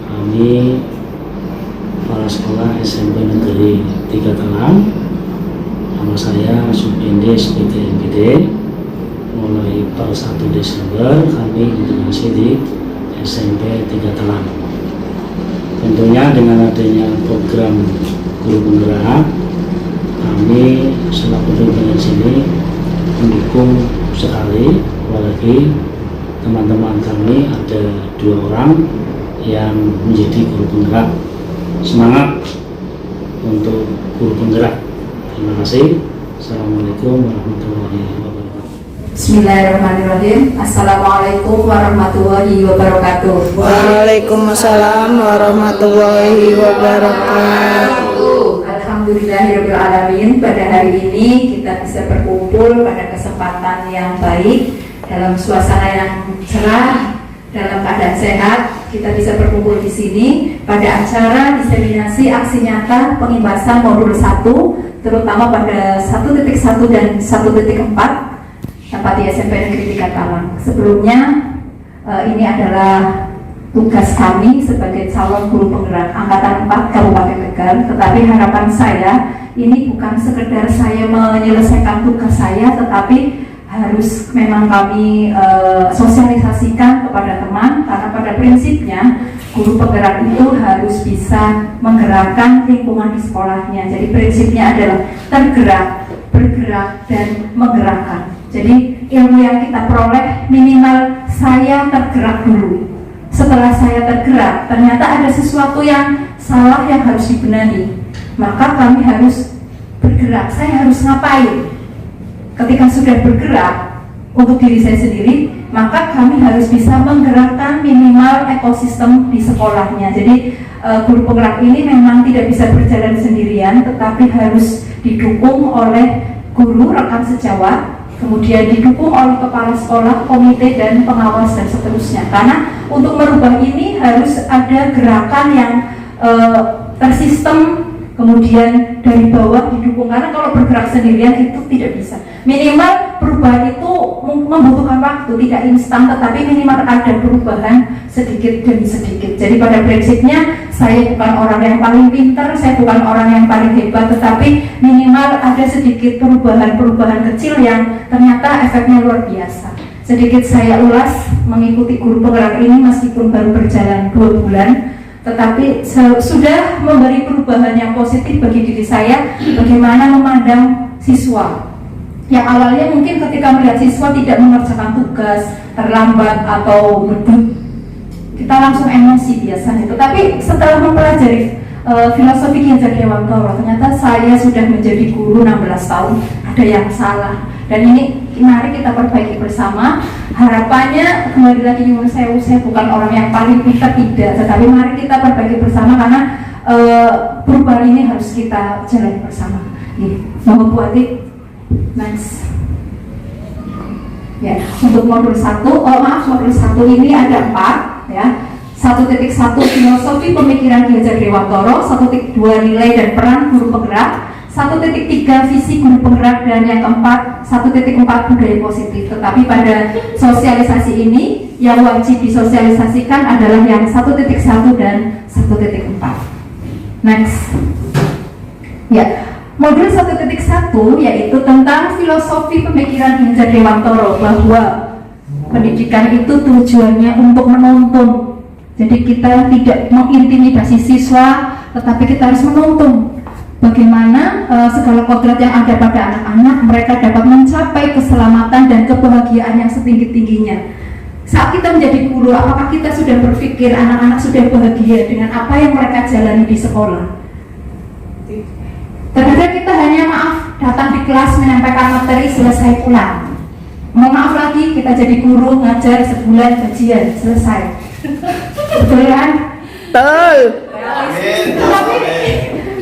Kami Kepala Sekolah SMP Negeri 3 Talang, nama saya Supende SPTMPD. Mulai per 1 Desember kami integrasi di SMP 3 Talang. Tentunya dengan adanya program guru penggerak, kami selaku pimpinan sini mendukung sekali, apalagi teman-teman kami ada 2 orang yang menjadi guru penggerak. Semangat untuk guru penggerak. Terima kasih. Assalamualaikum warahmatullahi wabarakatuh. Bismillahirrahmanirrahim. Assalamualaikum warahmatullahi wabarakatuh. Waalaikumsalam warahmatullahi wabarakatuh. Alhamdulillahirabbil alamin. Pada hari ini kita bisa berkumpul pada kesempatan yang baik dalam suasana yang cerah, dalam keadaan sehat. Kita bisa berkumpul di sini pada acara diseminasi aksi nyata pengimbasan modul 1, terutama pada 1.1 dan 1.4 tempat di SMP Negeri 3 Talang. Sebelumnya ini adalah tugas kami sebagai calon guru penggerak Angkatan 4 Kabupaten Tegal. Tetapi harapan saya ini bukan sekedar saya menyelesaikan tugas saya, tetapi harus memang kami sosialisasikan kepada teman, karena pada prinsipnya guru penggerak itu harus bisa menggerakkan lingkungan di sekolahnya. Jadi prinsipnya adalah tergerak, bergerak, dan menggerakkan. Jadi ilmu yang kita peroleh minimal saya tergerak dulu. Setelah saya tergerak, ternyata ada sesuatu yang salah yang harus dibenahi, maka kami harus bergerak. Saya harus ngapain? Ketika sudah bergerak untuk diri saya sendiri, maka kami harus bisa menggerakkan minimal ekosistem di sekolahnya. Jadi guru penggerak ini memang tidak bisa berjalan sendirian, tetapi harus didukung oleh guru, rekan sejawat, kemudian didukung oleh kepala sekolah, komite, dan pengawas, dan seterusnya. Karena untuk merubah ini harus ada gerakan yang tersistem, kemudian dari bawah didukung. Karena kalau bergerak sendirian itu tidak bisa. Minimal perubahan itu membutuhkan waktu, tidak instan, tetapi minimal ada perubahan sedikit demi sedikit. Jadi pada prinsipnya saya bukan orang yang paling pintar, saya bukan orang yang paling hebat, tetapi minimal ada sedikit perubahan-perubahan kecil yang ternyata efeknya luar biasa. Sedikit saya ulas mengikuti guru penggerak ini meskipun baru berjalan 2 bulan, tetapi sudah memberi perubahan yang positif bagi diri saya. Bagaimana memandang siswa yang awalnya mungkin ketika melihat siswa tidak mengerjakan tugas, terlambat atau beduk, kita langsung emosi biasanya. Tetapi setelah mempelajari filosofi Ki Hajar Dewantara, ternyata saya sudah menjadi guru 16 tahun, ada yang salah, dan ini mari kita perbaiki bersama. Harapannya kembali lagi nyuwun sewu, saya bukan orang yang paling pintar, tidak, tetapi mari kita perbaiki bersama, karena perubahan ini harus kita jalani bersama. Mohon Bu Ati, next. Ya, untuk modul 1, modul 1 ini ada 4 ya. 1.1 filosofi pemikiran Ki Hajar Dewantara, 1.2 nilai dan peran guru penggerak, 1.3 visi guru penggerak, dan yang keempat 1.4 budaya positif. Tetapi pada sosialisasi ini yang wajib disosialisasikan adalah yang 1.1 dan 1.4. Next. Ya, modul 1.1 yaitu tentang filosofi pemikiran Ki Hajar Dewantara, bahwa pendidikan itu tujuannya untuk menuntun. Jadi kita tidak mengintimidasi siswa, tetapi kita harus menuntun bagaimana segala kodrat yang ada pada anak-anak mereka dapat mencapai keselamatan dan kebahagiaan yang setinggi-tingginya. Saat kita menjadi guru, apakah kita sudah berpikir anak-anak sudah bahagia dengan apa yang mereka jalani di sekolah? Terkadang kita hanya datang di kelas, menyampaikan materi, selesai pulang. Mohon maaf lagi, kita jadi guru, ngajar sebulan, gajian, selesai. Betul kan? Betul. Tapi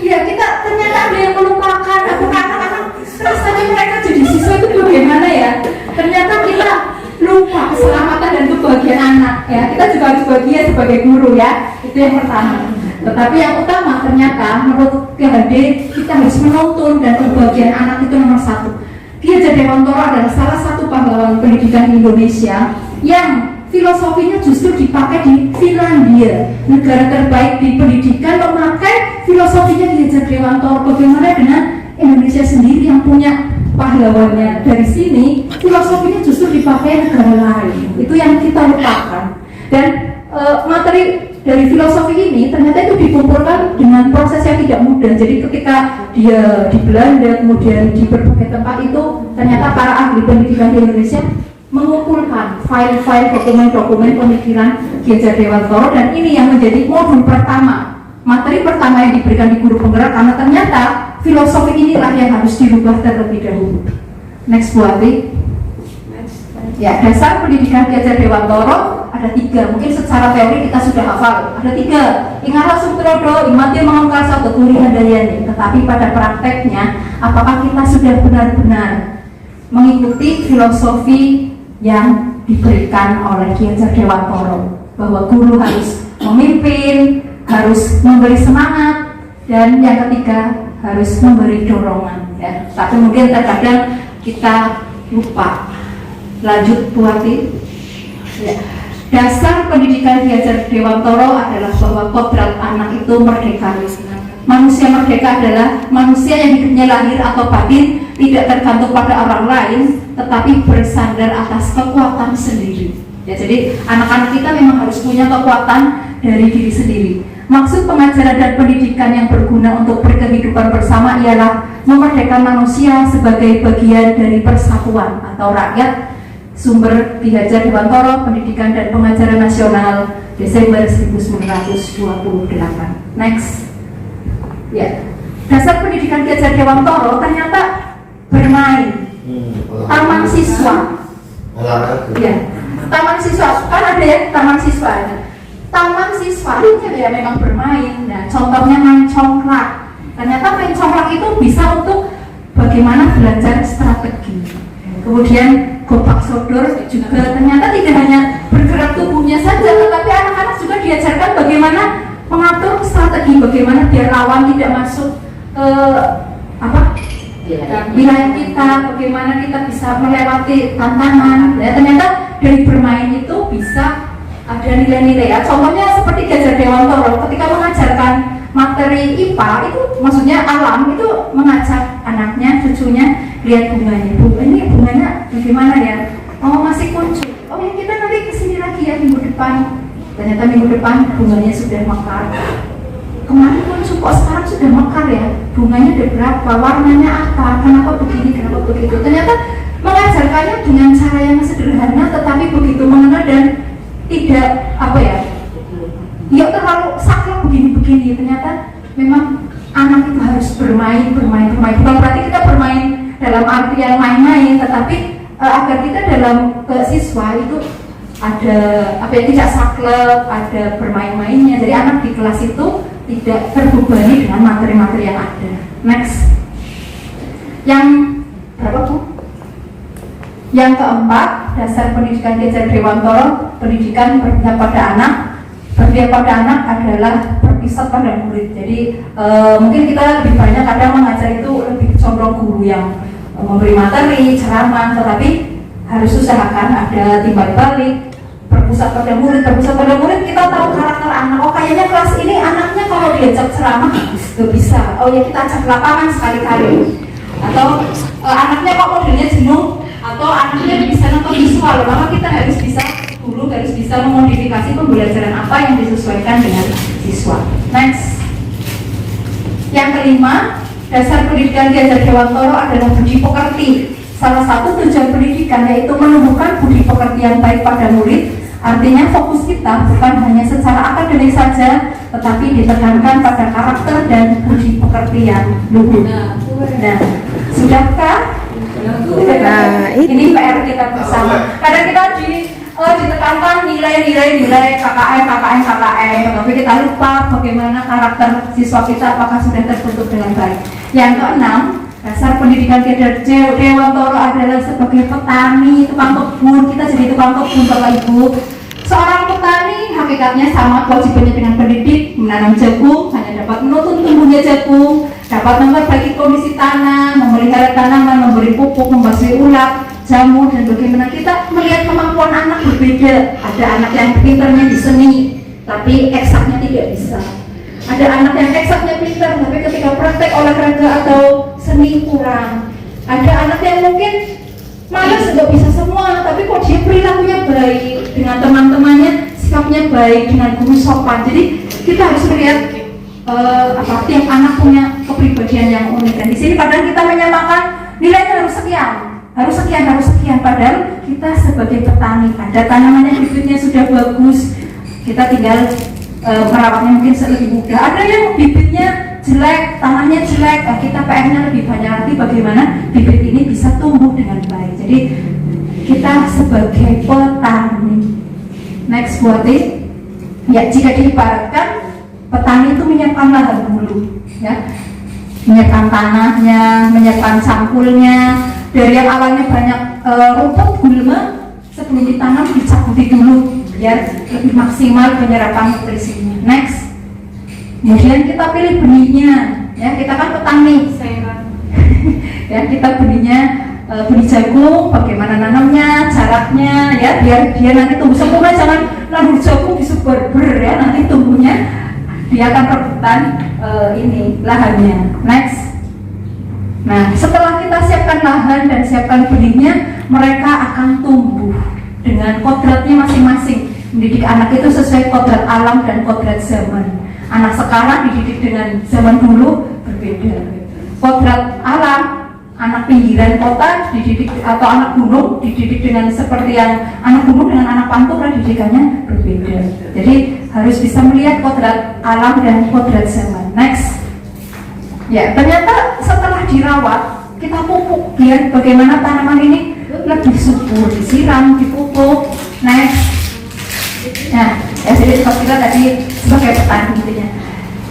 ya kita ternyata ada yang melupakan. Apakah anak-anak rasanya mereka jadi siswa itu bagaimana ya? Ternyata kita lupa keselamatan dan kebahagiaan anak ya. Kita juga harus bahagia sebagai guru ya. Itu yang pertama. Tetapi yang utama ternyata menurut KHD kita harus menuntun, dan kebahagiaan anak itu nomor 1. Ki Hajar Dewantara adalah salah satu pahlawan pendidikan Indonesia yang filosofinya justru dipakai di Finlandia, negara terbaik di pendidikan, memakai filosofinya Ki Hajar Dewantoro. Bagaimana dengan Indonesia sendiri yang punya pahlawannya dari sini, filosofinya justru dipakai negara lain. Itu yang kita lupakan. Dan materi dari filosofi ini ternyata itu dikumpulkan dengan proses yang tidak mudah. Jadi ketika dia di Belanda, kemudian di berbagai tempat itu, ternyata para ahli pendidikan di Indonesia mengumpulkan file-file dokumen-dokumen pemikiran Ki Hajar Dewantoro, dan ini yang menjadi modul pertama, materi pertama yang diberikan di guru penggerak, karena ternyata filosofi inilah yang harus dirubah terlebih dahulu. Next Bu Ati. Ya, dasar pendidikan Ki Hajar Dewantoro ada 3, mungkin secara teori kita sudah hafal, ada 3. Ingatlah Sutrodo, Imati Mangangkasa, Tuturi Handayani. Tetapi pada prakteknya, apakah kita sudah benar-benar mengikuti filosofi yang diberikan oleh Ki Hajar Dewantoro, bahwa guru harus memimpin, harus memberi semangat, dan yang ketiga harus memberi dorongan, ya. Tapi mungkin terkadang kita lupa. Lanjut Bu Hati. Ya. Dasar pendidikan Ki Hajar Dewantoro adalah bahwa kodrat anak itu merdeka. Manusia merdeka adalah manusia yang hidupnya lahir atau batin tidak tergantung pada orang lain, tetapi bersandar atas kekuatan sendiri. Ya, jadi anak-anak kita memang harus punya kekuatan dari diri sendiri. Maksud pengajaran dan pendidikan yang berguna untuk berkehidupan bersama ialah memerdekakan manusia sebagai bagian dari persatuan atau rakyat. Sumber Ki Hajar Dewantoro, Pendidikan dan Pengajaran Nasional, Desember 1928. Next. Ya. Dasar pendidikan Ki Hajar Dewantoro ternyata bermain. Taman siswa. Ya. Taman siswa, kan ada ya taman siswa. Taman siswa itu ya memang bermain. Nah, contohnya main congklak. Ternyata main congklak itu bisa untuk bagaimana belajar strategi. Kemudian gobak sodor juga ternyata tidak hanya bergerak tubuhnya saja, tetapi anak-anak juga diajarkan bagaimana mengatur strategi, bagaimana biar lawan tidak masuk ke wilayah kita, bagaimana kita bisa melewati tantangan. Ya, ternyata dari bermain itu bisa ada nilai-nilai, ya. Contohnya seperti Ki Hajar Dewantoro ketika mengajarkan materi IPA itu, maksudnya alam, itu mengajak anaknya, cucunya lihat bunganya. Bu, ini bunganya bagaimana ya? Oh, masih kuncup. Oh ya, kita nanti kesini lagi ya minggu depan. Ternyata minggu depan bunganya sudah mekar. Kemarin kuncup, kok sekarang sudah mekar ya? Bunganya ada berapa? Warnanya apa? Kenapa begini? Kenapa begitu? Ternyata mengajarkannya dengan cara yang sederhana, tetapi begitu mengena dan tidak ya terlalu saklek begini-begini. Ternyata memang anak itu harus bermain. Bukan berarti kita bermain dalam artian main-main, tetapi agar kita dalam siswa itu ada tidak saklek, ada bermain-mainnya. Jadi anak di kelas itu tidak terbebani dengan materi-materi yang ada. Next. Yang berapa Bu? Yang keempat, dasar pendidikan Ki Hajar Dewantoro, pendidikan berpihak pada anak. Berpihak pada anak adalah berpusat pada murid. Jadi mungkin kita lebih banyak kadang mengajar itu lebih condong guru yang memberi materi, ceramah, tetapi harus usahakan ada timbal balik, berpusat pada murid. Berpusat pada murid, kita tahu karakter anak. Oh, kayaknya kelas ini anaknya kalau diajak ceramah gak bisa. Oh ya, kita ajak lapangan sekali-kali. Atau anaknya kok modelnya jenuh, atau anaknya bisa nonton visual, maka kita harus bisa memodifikasi pembelajaran apa yang disesuaikan dengan siswa. Next. Yang kelima, dasar pendidikan Ki Hajar Dewantoro adalah budi pekerti. Salah satu tujuan pendidikan yaitu menumbuhkan budi pekerti yang baik pada murid. Artinya fokus kita bukan hanya secara akademik saja, tetapi ditekankan pada karakter dan budi pekerti yang luhur. Nah, sudahkah? Nah, Ini PR kita bersama. Kadang kita ditekankan nilai KKM, tetapi kita lupa bagaimana karakter siswa kita apakah sudah terbentuk dengan baik. Yang keenam, dasar pendidikan Ki Hajar Dewantoro adalah sebagai petani, tukang kebun. Kita jadi tukang kebun, Bapak Ibu. Seorang petani hakikatnya sama kewajibannya dengan pendidik, menanam jagung, hanya dapat menuntun tumbuhnya jagung, dapat memperbaiki kondisi tanah, memelihara tanaman, memberi pupuk, membasmi ulat. jamu, dan bagaimana kita melihat kemampuan anak berbeda. Ada anak yang pinternya di seni tapi eksaknya tidak bisa, ada anak yang eksaknya pintar tapi ketika praktek olahraga atau seni kurang, ada anak yang mungkin malas nggak bisa semua tapi kok dia perilakunya baik dengan teman-temannya, sikapnya baik, dengan guru sopan. Jadi kita harus melihat tiap anak punya kepribadian yang unik, dan di sini padahal kita menyamakan nilainya harus sekian, padahal kita sebagai petani ada tanamannya bibitnya sudah bagus, kita tinggal merawatnya mungkin lebih mudah. Ada yang bibitnya jelek, tanahnya jelek, kita PR-nya lebih banyak lagi bagaimana bibit ini bisa tumbuh dengan baik. Jadi kita sebagai petani. Next buatin. Ya, jika diibaratkan petani itu menyiapkan lahan dulu, ya, menyiapkan tanahnya, menyiapkan cangkulnya. Dari yang awalnya banyak rumput gulma, sebelum ditanam dicabuti dulu biar lebih maksimal penyerapan nutrisinya. Next, kemudian kita pilih benihnya, ya, kita kan petani, ya, kita benihnya benih jagung, bagaimana nanamnya, jaraknya, ya, biar dia nanti tumbuh sempurna. Jangan nandur jagung disebar-ber, ya, nanti tumbuhnya dia akan rebutan lahannya. Next. Nah, setelah kita siapkan lahan dan siapkan benihnya, mereka akan tumbuh dengan kodratnya masing-masing. Mendidik anak itu sesuai kodrat alam dan kodrat zaman. Anak sekarang dididik dengan zaman dulu berbeda. Kodrat alam, anak pinggiran kota dididik, atau anak gunung dididik dengan seperti yang anak gunung dengan anak pantura didikannya berbeda. Jadi harus bisa melihat kodrat alam dan kodrat zaman. Next. Ya, ternyata setelah dirawat, kita pupuk biar bagaimana tanaman ini lebih subur, disiram, dipupuk. Next. Nah, ya, jadi seperti kita tadi sebagai petani intinya.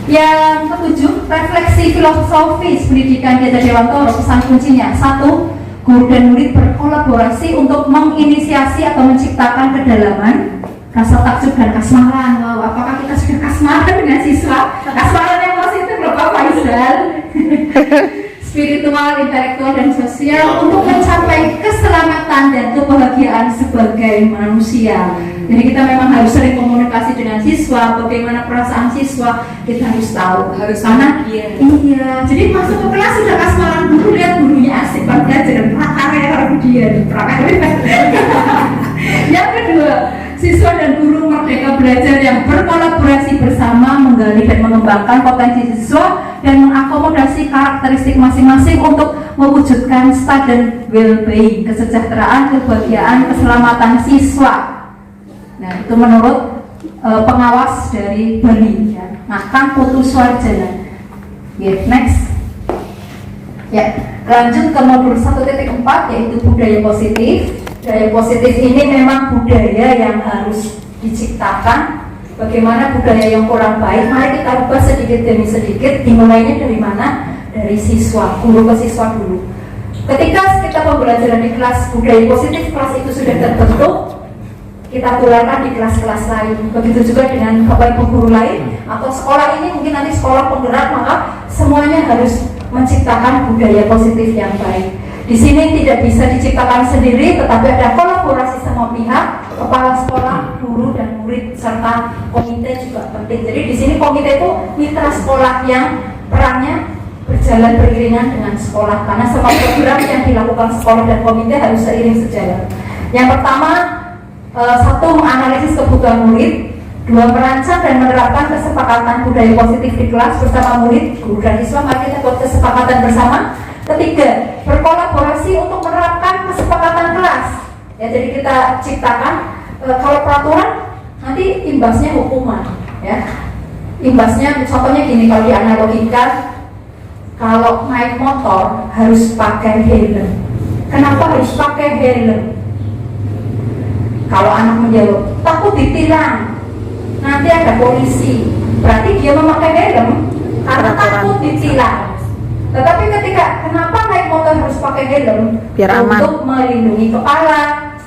Yang ketujuh, refleksi filosofis pendidikan Ki Hajar Dewantoro. Pesan kuncinya, 1. Guru dan murid berkolaborasi untuk menginisiasi atau menciptakan kedalaman, rasa takjub dan kasmaran. Wow, apakah kita sudah kasmaran dengan siswa? Kasmaran yang positif loh Pak Faisal. Spiritual, intelektual, dan sosial untuk mencapai keselamatan dan kebahagiaan sebagai manusia. Jadi kita memang harus sering komunikasi dengan siswa, bagaimana perasaan siswa kita harus tahu. Karena iya, jadi masuk ke kelas sudah kasmaran dulu, lihat gurunya asik banget dan prakarya dia. Yang kedua, siswa dan guru merdeka belajar yang berkolaborasi bersama, menggali dan mengembangkan potensi siswa dan mengakomodasi karakteristik masing-masing untuk mewujudkan student well-being, kesejahteraan, kebahagiaan, keselamatan siswa. Nah, itu menurut pengawas dari Bali, ya. Kang Putu Suarjana. Next. Ya, lanjut ke modul 1.4 yaitu budaya positif. Budaya positif ini memang budaya yang harus diciptakan. Bagaimana budaya yang kurang baik, mari kita ubah sedikit demi sedikit. Dimulainya dari mana? Dari siswa, guru ke siswa dulu. Ketika kita pembelajaran di kelas budaya positif, kelas itu sudah terbentuk, kita tularkan di kelas-kelas lain. Begitu juga dengan bapak ibu guru lain atau sekolah ini mungkin nanti sekolah penggerak, maka semuanya harus menciptakan budaya positif yang baik. Di sini tidak bisa diciptakan sendiri, tetapi ada kolaborasi semua pihak, kepala sekolah, guru dan murid serta komite juga penting. Jadi di sini komite itu mitra sekolah yang perannya berjalan beriringan dengan sekolah, karena semua program yang dilakukan sekolah dan komite harus seiring sejalan. Yang pertama, 1. Menganalisis kebutuhan murid. 2. Merancang dan menerapkan kesepakatan budaya positif di kelas bersama murid, guru dan siswa. Mari kita buat kesepakatan bersama. 3. Berkolaborasi untuk menerapkan kesepakatan kelas. Ya, jadi kita ciptakan kalau peraturan nanti imbasnya hukuman. Ya, imbasnya contohnya gini, kalau dianalogikan, kalau naik motor harus pakai helm. Kenapa harus pakai helm? Kalau anak menjawab, takut ditilang, nanti ada polisi, berarti dia memakai helm karena takut ditilang. Tetapi ketika kenapa naik motor harus pakai helm? Biar aman. Untuk melindungi kepala,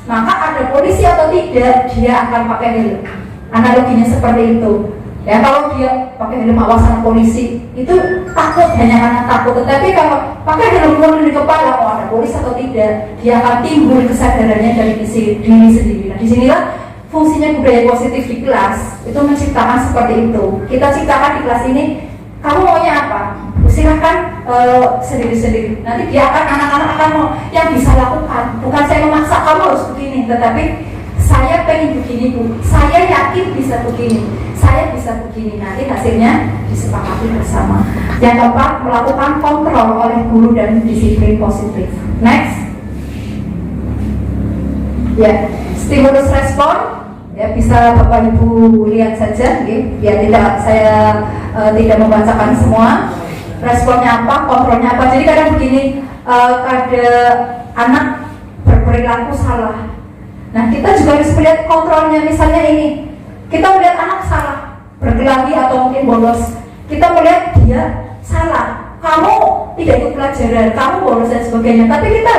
maka ada polisi atau tidak, dia akan pakai helm. Analoginya seperti itu. Ya kalau dia pakai helm awas sama polisi itu takut, hanya karena takut. Tetapi kalau pakai helm di kepala, oh ada polisi atau tidak, dia akan timbul kesadarannya dari diri sendiri. Nah disinilah fungsinya budaya positif di kelas, itu menciptakan seperti itu. Kita ciptakan di kelas ini, kamu maunya apa? Silahkan sendiri-sendiri. Nanti dia anak-anak akan mau yang bisa lakukan. Bukan saya memaksa kamu harus begini, tetapi saya pengen begini Bu, saya yakin bisa begini, saya bisa begini. Nanti hasilnya disepakati bersama. Yang keempat, melakukan kontrol oleh guru dan disiplin positif. Next. Ya, stimulus respon. Ya, bisa Bapak Ibu lihat saja, biar saya tidak membacakan semua. Responnya apa, kontrolnya apa. Jadi kadang begini, ada anak berperilaku salah. Nah kita juga harus melihat kontrolnya. Misalnya ini, kita melihat anak salah, berkelahi atau mungkin bolos. Kita melihat dia salah, kamu tidak ikut pelajaran, kamu bolos dan sebagainya. Tapi kita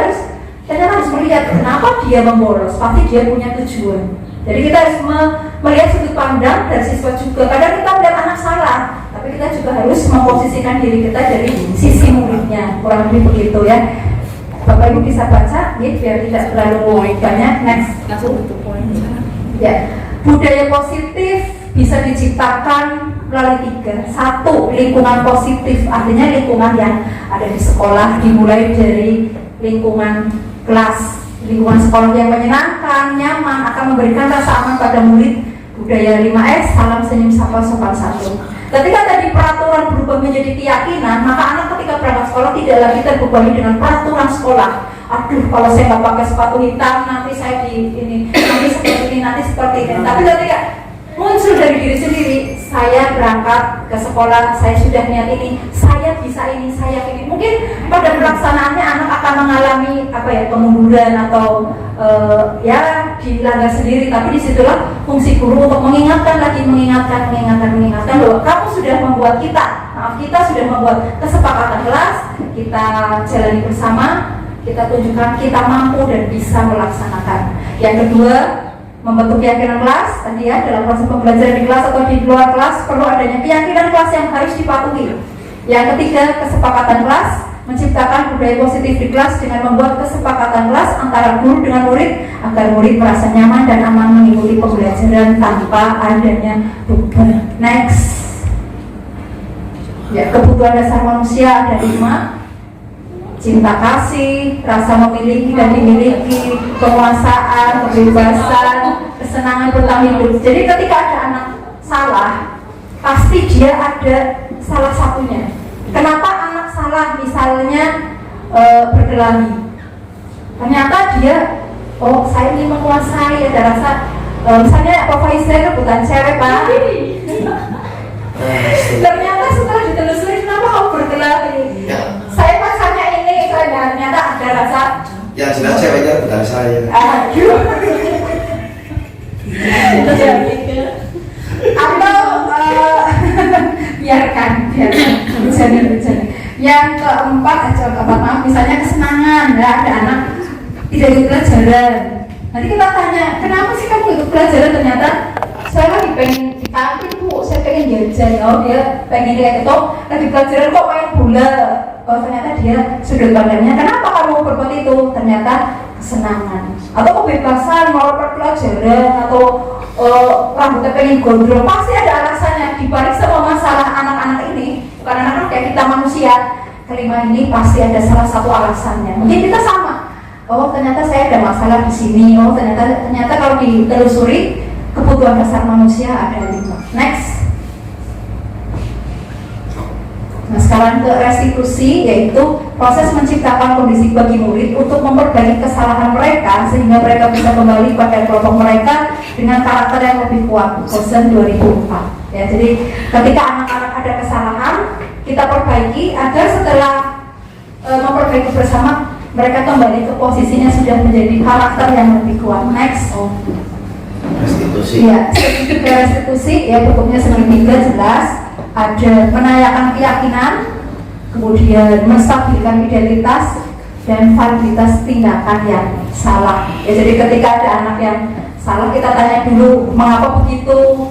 harus melihat kenapa dia membolos. Pasti dia punya tujuan. Jadi kita harus melihat sudut pandang dari siswa juga. Kadang kita melihat anak salah, tapi kita juga harus memposisikan diri kita dari sisi muridnya. Kurang lebih begitu ya. Bapak Ibu bisa baca, biar tidak terlalu banyak. Next. Ya, budaya positif bisa diciptakan melalui 3. 1, lingkungan positif, artinya lingkungan yang ada di sekolah, dimulai dari lingkungan kelas. Lingkungan sekolah yang menyenangkan, nyaman, akan memberikan rasa aman pada murid. Budaya 5S, salam senyum sapa sopan santun. Ketika tadi peraturan berubah menjadi keyakinan, maka anak ketika berangkat sekolah tidak lagi terbebani dengan peraturan sekolah. Aduh, kalau saya nggak pakai sepatu hitam, nanti saya nanti seperti ini, nanti seperti ini. Tapi ketika muncul dari diri sendiri, saya berangkat ke sekolah, saya sudah niat ini, saya bisa ini, saya ini. Mungkin pada pelaksanaannya anak akan mengalami kemunduran atau dilanggar sendiri. Tapi disitulah fungsi guru untuk mengingatkan lagi, mengingatkan bahwa kamu sudah membuat kita sudah membuat kesepakatan kelas, kita jalani bersama, kita tunjukkan kita mampu dan bisa melaksanakan. Yang kedua, membentuk keyakinan kelas. Tadi ya, dalam proses pembelajaran di kelas atau di luar kelas perlu adanya keyakinan kelas yang harus dipatuhi. Yang ketiga, kesepakatan kelas, menciptakan budaya positif di kelas dengan membuat kesepakatan kelas antara guru dengan murid agar murid merasa nyaman dan aman mengikuti pembelajaran tanpa adanya beban. Next. Ya, kebutuhan dasar manusia ada 5. Cinta kasih, rasa memiliki dan dimiliki, penguasaan, kebebasan, kesenangan bertahan hidup. Jadi ketika ada anak salah, pasti dia ada salah satunya. Kenapa anak salah? Misalnya berkelahi, ternyata dia, saya ingin menguasai, ada rasa, misalnya Pak Faisal bukan cewek Pak. Ternyata setelah ditelusuri, kenapa kamu berkelahi? Saya pacarnya ini, ternyata ada rasa. Yang jelas ceweknya bukan saya. Aduh. Itu jadi. Atau biarkan. Bercanda. Yang keempat, misalnya kesenangan, ada anak tidak ikut pelajaran. Nanti kita tanya, kenapa sih kamu ikut pelajaran? Ternyata saya lagi pengen diambil Bu, saya pengen jajan. Dia pengen kayak gitu, lagi pelajaran kok main bola. Ternyata dia sudut pandangnya, kenapa kamu berbuat itu? Ternyata kesenangan atau kebebasan mau pelajaran atau rambutnya pengen gondrong, pasti ada alasannya. Dibalik semua masalah anak-anak ini, bukan anak-anak kayak kita manusia, kelima ini pasti ada salah satu alasannya. Mungkin kita sama, ternyata saya ada masalah di sini. Ternyata kalau ditelusuri kebutuhan dasar manusia ada 5. Next. Nah, sekarang ke restitusi, yaitu proses menciptakan kondisi bagi murid untuk memperbaiki kesalahan mereka sehingga mereka bisa kembali pada kelompok mereka dengan karakter yang lebih kuat. Bosen 2004. Ya, jadi ketika anak-anak ada kesalahan, kita perbaiki agar setelah memperbaiki bersama, mereka kembali ke posisinya sudah menjadi karakter yang lebih kuat. Next. Restitusi. Ya, restitusi ya bentuknya seperti 3 jelas. Ada menayakan keyakinan, kemudian menstabilkan identitas, dan validitas tindakan yang salah. Ya, jadi ketika ada anak yang salah, kita tanya dulu mengapa begitu,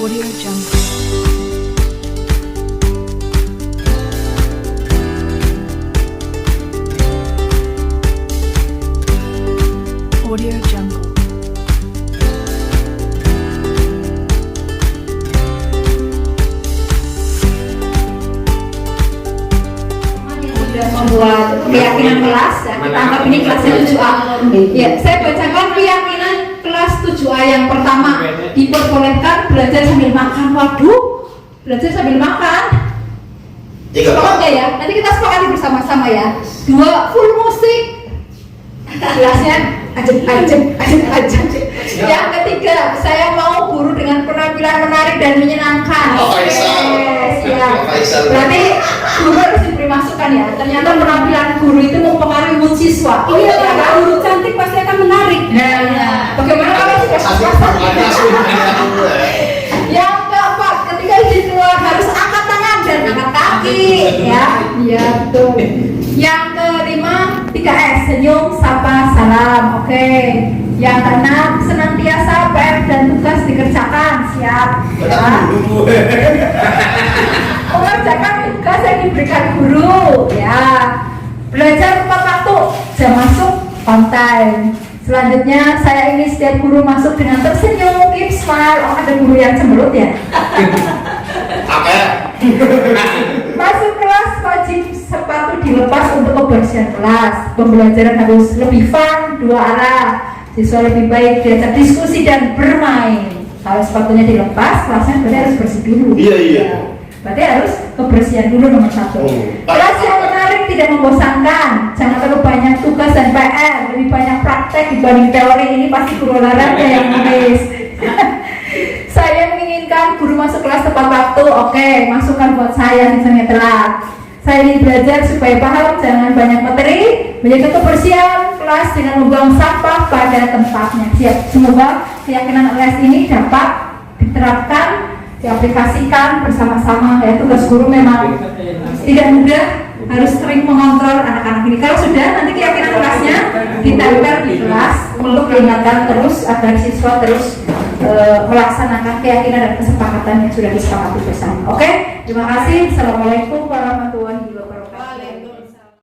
Audio Jungle. Audio Jungle. Sudah membuat keyakinan kelas, ya, kita anggap ini kelasnya 7A. Ya, saya bacakan keyakinan kelas 7A yang pertama, diperbolehkan belajar sambil makan. Waduh, belajar sambil makan. Pokoknya ya, nanti kita sepakati bersama-sama ya. 2, full musik. Kelasnya ajak. Yang ketiga, saya mau guru dengan penampilan menarik dan menyenangkan. Siap. Berarti guru harus diberi masukan ya. Ternyata penampilan guru itu mempengaruhi mood siswa. Iya, karena guru cantik pasti akan menarik. Nah, bagaimana kalau sudah pasang? Yang keempat, ketika izin keluar harus angkat tangan dan angkat kaki, ya. Iya, betul. Yang kelima, 3S, senyum, sapa, salam. Oke. Yang keenam, senantiasa PR dan tugas dikerjakan. Siap. Ya. Mengerjakan tugas yang diberikan guru. Ya. Belajar tepat waktu, jam masuk on time. Selanjutnya, saya ingin setiap guru masuk dengan tersenyum, keep smile. Oh, ada guru yang cemberut ya? Masuk kelas wajib sepatu dilepas untuk kebersihan kelas. Pembelajaran harus lebih fun, 2 arah. Siswa lebih baik diajak diskusi dan bermain. Kalau sepatunya dilepas, kelasnya berarti harus bersih dulu. Iya. Berarti harus kebersihan dulu nomor 1. Kelas yang menarik, tidak membosankan. Jangan terlalu banyak tugas dan PR. Lebih banyak praktek dibanding teori. Ini pasti guru olahraga yang nulis. Saya menginginkan guru masuk kelas tepat waktu. Oke, masukan buat saya misalnya telat. Saya ingin belajar supaya paham, jangan banyak materi, menjaga kebersihan kelas dengan membuang sampah pada tempatnya. Siap. Semoga keyakinan LS ini dapat diterapkan, diaplikasikan bersama-sama. Ya, tugas guru memang tidak mudah, harus sering mengontrol anak-anak ini. Kalau sudah, nanti keyakinan kelasnya ditempel di kelas untuk diingatkan terus agar siswa terus melaksanakan keyakinan dan kesepakatan yang sudah disepakati bersama. Oke, terima kasih. Assalamualaikum warahmatullahi wabarakatuh.